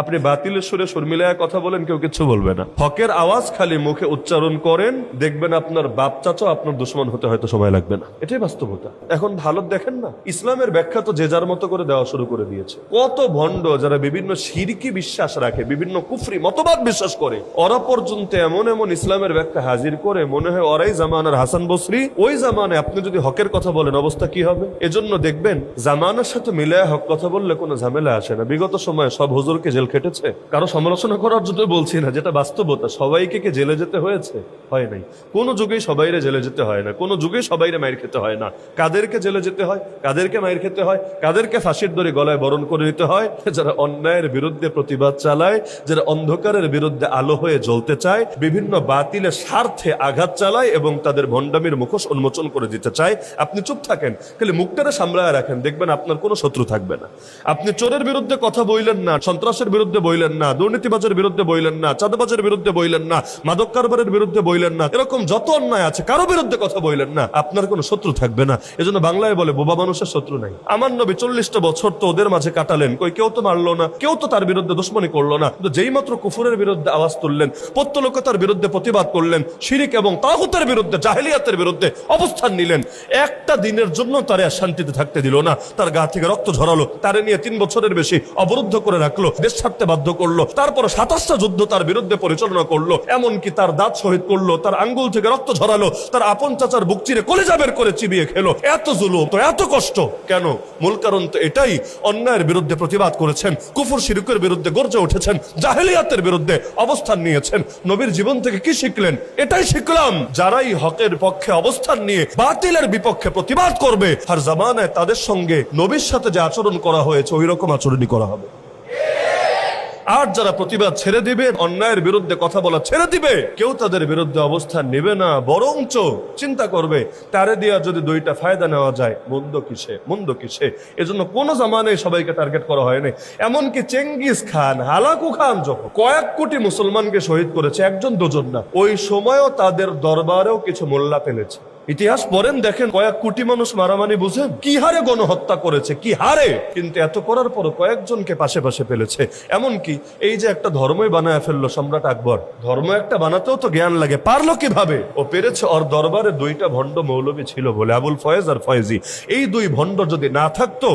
আপনি বাতিলের সুরে সুর মিলায় কথা বলেন, কেউ কিছু বলবে না। হকের আওয়াজ খালি মুখে উচ্চারণ করেন, দেখবেন আপনার বাপ চাচা আপনার দুশ্মন হতে হয়তো সময় লাগবে না। এটাই বাস্তবতা। এখন ভালো দেখেন না, ইসলামের ব্যাখ্যা তো যে যার মতো করে দেওয়া শুরু করে দিয়েছে। কত ভণ্ড যারা বিভিন্ন শিরকি বিশ্বাস রাখে, বিভিন্ন কুফরি মতবাদ বিশ্বাস করে, ওরা পর্যন্ত এমন এমন ইসলামের ব্যাখ্যা হাজির করে মনে হয় ওরাই জামানার হাসান বসরি। ওই জামানায় আপনি যদি হকের কথা বলেন অবস্থা কি হবে? এজন্য দেখবেন জামানার সাথে মিলায় হক কথা বললে কোনো ঝামেলা আসে না। বিগত সময়ে সব হুজুরকে জেল খেটেছে, কারো সমালোচনা করার জন্য বলছি না, যেটা বাস্তবতা। সবাইকে কি জেলে যেতে হয়েছে? হয় নাই। কোন যুগেই সবাইরে জেলে যেতে হয় না, কোন যুগেই সবাইরে মাইর খেতে হয় না। কাদেরকে জেলে যেতে হয়, কাদেরকে মাইর খেতে হয়, কাদেরকে ফাঁসির দড়ি গলায় বরণ করে নিতে হয়? যারা অন্যায়ের বিরুদ্ধে প্রতিবাদ চালায়, যারা অন্ধকারের বিরুদ্ধে আলো হয়ে জ্বলতে চায়, বিভিন্ন বাতিলের স্বার্থে আঘাত চালায় এবং তাদের ভণ্ডামির মুখোশ উন্মোচন করে দিতে চায়। আপনি চুপ থাকেন, খালি মুখটারে সামলায় রাখেন, দেখবেন আপনার কোনো শত্রু থাকবে না। আপনি চোরের বিরুদ্ধে কথা বইলেন না, সন্ত্রাসের বিরুদ্ধে বইলেন না, দুর্নীতিবাজের বিরুদ্ধে বইলেন না, চাঁদাবাজের বিরুদ্ধে বইলেন না, মাদক কারবারের বিরুদ্ধে বইলেন না, এরকম যত অন্যায় আছে কারো বিরুদ্ধে কথা বইলেন না, আপনার কোনো শত্রু থাকবে না। এজন্য বাংলায় বলে বোবা মানুষের শত্রু নাই। আমার নবী 40টা বছর তো ওদের মাঝে কাটালেন, কই কেউ তো মারলো না, কেউ তো তার বিরুদ্ধে দুশমনি করলো না। কিন্তু যেই মাত্র কুফরের বিরুদ্ধে আওয়াজ তুললেন, পত্তলোকতার বিরুদ্ধে প্রতিবাদ করলেন, শিরিক এবং তাগুতের বিরুদ্ধে, জাহেলিয়াতের বিরুদ্ধে অবস্থান নিলেন, একটা দিনের জন্য তারে আর শান্তিতে থাকতে দিল না। তার গা থেকে রক্ত ঝরালো, তারে নিয়ে 3 বছরের বেশি অবরুদ্ধ করে রাখলো, দেশ ছাড়তে বাধ্য করলো। তারপর 27টা যুদ্ধ তার বিরুদ্ধে পরিচালনা করলো, এমনকি তার দাঁত শহীদ করলো, তার আঙ্গুল থেকে রক্ত ঝরালো, তার আপন চাচার বুক চিরে কলিজা বের করে চিবিয়ে খেলো। এত জুলুম, তো এত কষ্ট কেন? মূল কারণ তো এটাই, অন্যায়ের বিরুদ্ধে প্রতিবাদ করেছেন, কুফর শিরকের বিরুদ্ধে গর্জে উঠেছেন, জাহেলিয়াতের বিরুদ্ধে অবস্থান নিয়েছেন। নবীর জীবন থেকে কি শিখলেন? এটাই শিখলাম, যারাই হকের পক্ষে অবস্থান নিয়ে বাতিলের বিপক্ষে প্রতিবাদ করবে, আর জামানায় তাদের সঙ্গে নবীর সাথে যে আচরণ করা হয়েছে ওই রকম আচরণই করা হবে। আর যারা প্রতিবাদ ছেড়ে দিবে, অন্যায়ের বিরুদ্ধে কথা বলা ছেড়ে দিবে, কেউ তাদের বিরুদ্ধে অবস্থান নেবে না, বরঞ্চ চিন্তা করবে তারে দিয়া যদি 2টা ফায়দা নেওয়া যায়, মন্দ কিসে, মন্দ কিসে। এজন্য কোন জামানায় সবাইকে টার্গেট করা হয়নি। এমনকি চেঙ্গিস খান, হালাকু খান যখন কয়েক কোটি মুসলমানকে শহীদ করেছে, 1-2 না, ওই সময়ও তাদের দরবারেও কিছু মোল্লা পেলেছে। ইতিহাস পড়েন, দেখেন কয়েক কোটি মানুষ মারামারি বুঝেন কি হারে গণহত্যা করেছে, কি হারে। কিন্তু এত করার পর কয়েকজনকে পাশে পাশে পেলেছে। এমনকি এই যে একটা ধর্মই বানায় ফেললো সম্রাট আকবর, ধর্ম একটা বানাতেও তো জ্ঞান লাগে, পারলো কিভাবে? ও পেরেছে, ওর দরবারে 2টা ভণ্ড মৌলবী ছিল বলে, আবুল ফয়েজ আর ফয়েজি। এই 2 ভণ্ড যদি না থাকতো,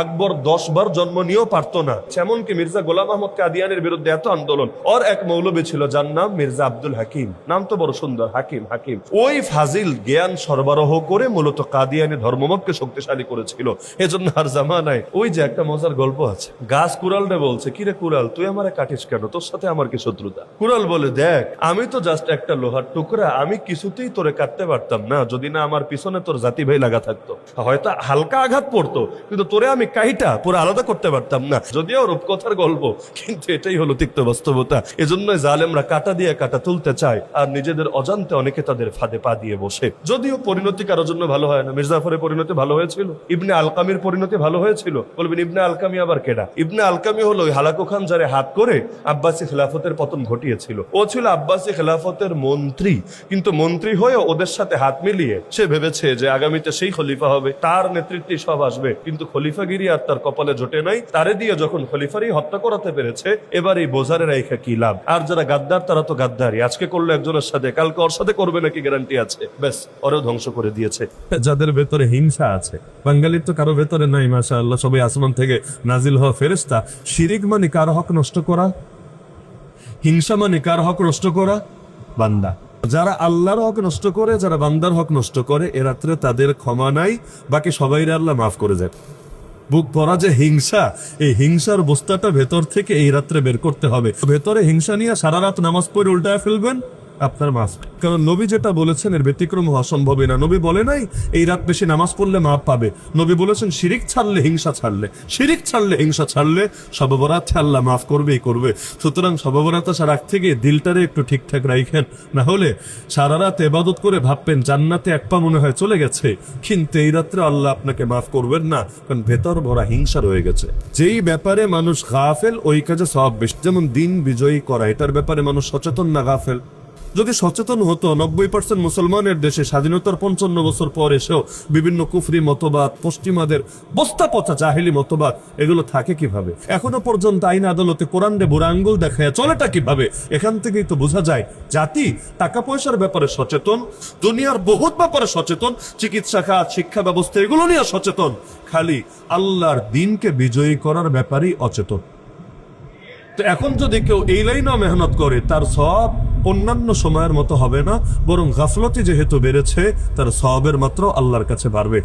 আকবর 10 বার জন্ম নিয়েও পারতো না। এমনকি মির্জা গোলাম আহমদ কাদিয়ানির বিরুদ্ধে এত আন্দোলন, ওর এক মৌলবী ছিল যার নাম মির্জা আব্দুল হাকিম, নাম তো বড় সুন্দর, হাকিম। হাকিম ওই ফাজিল জ্ঞান সরবরাহ করে মূলত কাদিয়ানি ধর্মমতকে শক্তিশালী করেছিল। এজন্য আর জামানায় ওই যে একটা মজার গল্প আছে, গাছ কুড়ালটা বলছে, কিরে কুড়াল তুই আমারে কাটিস কেন, তোর সাথে আমার কি শত্রুতা? কুড়াল বলে, দেখ আমি তো জাস্ট একটা লোহার টুকরা, আমি কিছুতেই তোরে কাটতে পারতাম না যদি না আমার পিছনে তোর জাতি ভাই লাগা থাকতো। হয়তো হালকা আঘাত পড়তো, কিন্তু তোরে আমি কাইটা পুরো আলাদা করতে পারতাম না। যদিও রূপকথার গল্প, কিন্তু এটাই হলো তিক্ত বাস্তবতা। এজন্য জালেমরা কাটা দিয়ে কাটা তুলতে চায়, আর নিজেদের অজান্তে অনেকে তাদের ফাঁদে পা দিয়ে বসে। যদিও পরিণতি কারোর জন্য ভালো হয় না। মির্জাফরের পরিণতি ভালো হয়েছিল, ইবনে আলকামির পরিণতি ভালো হয়েছিল। বলবেন ইবনে আলকামি আবার কেডা? ইবনে আলকামি হলো হালাকু খান যারে হাত করে আব্বাসী খেলাফতের পতন ঘটিয়েছিল। ও ছিল আব্বাসী খেলাফতের মন্ত্রী, কিন্তু মন্ত্রী হয়ে ওদের সাথে হাত মিলিয়ে সে ভেবেছে যে আগামীতে সেই খলিফা হবে, তার নেতৃত্বে সব আসবে। কিন্তু খলিফাগিরি আর তার কপালে জোটে নাই। তারে দিয়ে যখন খলিফারই হত্যা করাতে পেরেছে, এবার এই বোঝারে রাইখা কি লাভ? আর যারা গাদ্দার তারা তো গাদ্দারি, আজকে করলো একজনের সাথে, কালকে ওর সাথে করবে নাকি গ্যারান্টি আছে? ব্যাস, ওরেও ধ্বংস করে দিয়েছে। যাদের ভেতরে হিংসা আছে, বাঙালির তো কারো ভেতরে নাই, মাশাআল্লাহ, সবাই আসমান থেকে নাজিল হওয়া ফেরেশতা। শিরিক মানে কার হক নষ্ট করা, হিংসা মানে কার হক নষ্ট করা? বান্দা। যারা আল্লাহর হক নষ্ট করে, যারা বান্দার হক নষ্ট করে, এ রাত্রে তাদের ক্ষমা নাই, বাকি সবাইরে আল্লাহ মাফ করে যায়। বুক ভরা যে হিংসা, এই হিংসার বস্তাটা ভেতর থেকে এই রাত্রে বের করতে হবে। ভেতরে হিংসা নিয়ে সারা রাত নামাজ পড়ে উল্টায় ফেলবেন, আপনার মাফ। কারণ নবী যেটা বলেছেন এর ব্যতিক্রম হওয়া সম্ভবই না। নবী বলে নাই এই রাত বেশি নামাজ পড়লে মাফ পাবে। নবী বলেছেন শিরিক ছাড়লে, হিংসা ছাড়লে, শিরিক ছাড়লে, হিংসা ছাড়লে শবে বরাতে আল্লাহ মাফ করবেই করবে। সুতরাং শবে বরাত আসার আগ থেকে দিলটারে একটু ঠিকঠাক রাখেন, না হলে সারা রাত ইবাদত করে ভাববেন জান্নাতে এক পা মনে হয় চলে গেছে, কিন্তু এই রাত্রে আল্লাহ আপনাকে মাফ করবেন না, কারণ ভেতর ভরা হিংসা রয়ে গেছে। যেই ব্যাপারে মানুষ গাফেল, ওই কাজে সওয়াব বেশি। যেমন দিন বিজয়ী করা, এটার ব্যাপারে মানুষ সচেতন না, গাফেল। যদি সচেতন হতো 90% মুসলমানের দেশে স্বাধীনতার 55 বছর পর এসেও বিভিন্ন কুফরি মতবাদ, পশ্চিমাদের বস্তা পচা জাহেলি মতবাদ এগুলো থাকে কিভাবে? এখনো পর্যন্ত আইন আদালতে কোরআনে বুড়া আঙ্গুল দেখায় চলেটা কিভাবে? এখান থেকেই তো বোঝা যায় জাতি টাকা পয়সার ব্যাপারে সচেতন, দুনিয়ার বহুত ব্যাপারে সচেতন, চিকিৎসা খাত, শিক্ষা ব্যবস্থা এগুলো নিয়ে সচেতন, খালি আল্লাহর দিনকে বিজয়ী করার ব্যাপারেই অচেতন। তো এখন যদি কেউ এই লাইনেও মেহনত করে তার সওয়াব অন্যান্য সময়ের মতো হবে না, বরং গাফলতি যেহেতু বেড়েছে তার সওয়াবের মাত্র আল্লাহর কাছে বাড়বে।